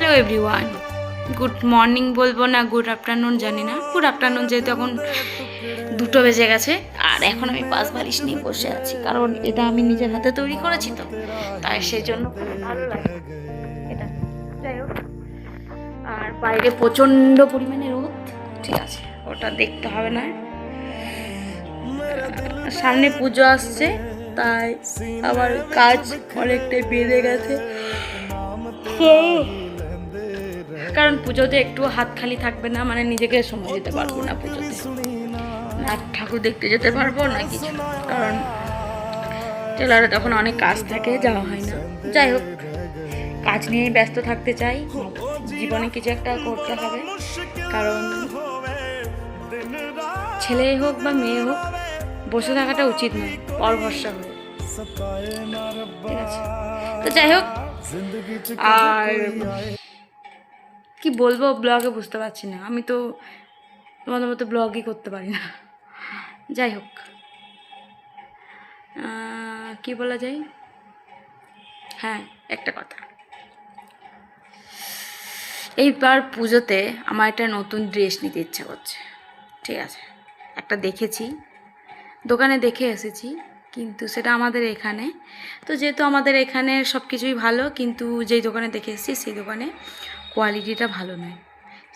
Hello everyone, good morning বলবো না good afternoon জানি না। গুড আফটারনুন যেহেতু এখন 2টো বেজে গেছে, আর এখন আমি পাঁচ বালিশ নিয়ে বসে আছি, কারণ এটা আমি নিজের হাতে তৈরি করেছি তো, তাই সেই জন্য খুব ভালো লাগে এটা। যাই হোক, আর বাইরে প্রচণ্ড পরিমাণে রোদ, ঠিক আছে ওটা দেখতে হবে না। সামনে পুজো আসছে, তাই আমার কাজ অনেকটাই বেড়ে গেছে, কারণ পুজোতে একটু হাত খালি থাকবে না, মানে নিজেকে সময় দিতে পারবো না পুজোতে, না ঠাকুর দেখতে যেতে পারবো না কিছু, কারণ টেলারে তখন অনেক কাজ থাকে, যাওয়া হয় না। যাই হোক, কাজ নিয়েই ব্যস্ত থাকতে চাই, জীবনে কিছু একটা করতে হবে, কারণ ছেলে হোক বা মেয়ে হোক বসে থাকাটা উচিত নয় পর ভরসা হয়ে, ঠিক আছে। তো যাই হোক, আর কি বলবো ব্লগে বুঝতে পারছি না, আমি তো তোমাদের মতো ব্লগই করতে পারি না। যাই হোক, কি বলা যায়, হ্যাঁ একটা কথা, এইবার পুজোতে আমার একটা নতুন ড্রেস নিতে ইচ্ছা করছে, ঠিক আছে। একটা দেখেছি, দোকানে দেখে এসেছি, কিন্তু সেটা আমাদের এখানে, তো যেহেতু আমাদের এখানে সব কিছুই ভালো, কিন্তু যেই দোকানে দেখে এসেছি সেই দোকানে কোয়ালিটিটা ভালো নয়,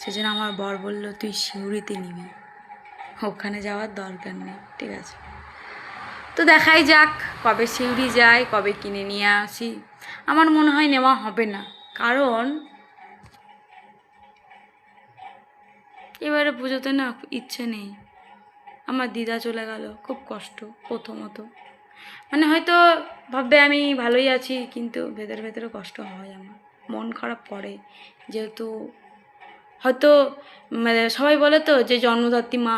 সেজন্য আমার বর বলল তুই শিউরিতে নিবি, ওখানে যাওয়ার দরকার নেই, ঠিক আছে। তো দেখাই যাক কবে শিউরি যায়, কবে কিনে নিয়ে আসি। আমার মনে হয় নেওয়া হবে না, কারণ এবারে পুজোতে না ইচ্ছে নেই। আমার দিদা চলে গেল, খুব কষ্ট প্রথমত, মানে হয়তো ভাববে আমি ভালোই আছি, কিন্তু ভেতরে ভেতরে কষ্ট হয়, আমার মন খারাপ করে, যেহেতু হয়তো মানে সবাই বলে তো যে জন্মদাত্রী মা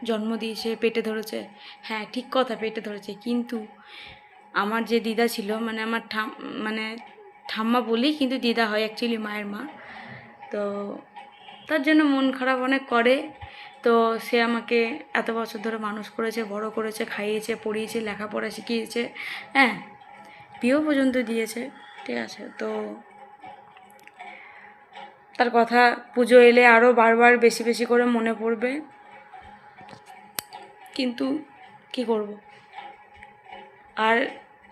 জন্ম দিয়েছে, পেটে ধরেছে, হ্যাঁ ঠিক কথা, পেটে ধরেছে, কিন্তু আমার যে দিদা ছিল, মানে আমার মানে ঠাম্মা বলি, কিন্তু দিদা হয় অ্যাকচুয়ালি মায়ের মা, তো তার জন্য মন খারাপ অনেক করে। তো সে আমাকে এত বছর ধরে মানুষ করেছে, বড় করেছে, খাইয়েছে, পড়িয়েছে, লেখাপড়া শিখিয়েছে, হ্যাঁ বিয়েও পর্যন্ত দিয়েছে, ঠিক আছে। তো তার কথা পুজো এলে আরও বারবার বেশি বেশি করে মনে পড়বে, কিন্তু কি করব, আর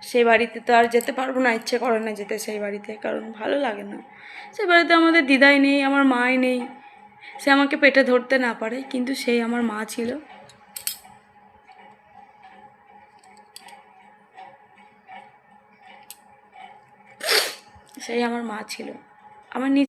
সেই বাড়িতে তো আর যেতে পারবো না, ইচ্ছে করে না যেতে সেই বাড়িতে, কারণ ভালো লাগে না। সেই বাড়িতে আমাদের দিদাই নেই, আমার মাই নেই, সে আমাকে পেটে ধরতে না পারে, কিন্তু সেই আমার মা ছিল। সেই আমার মা ছিল, আমার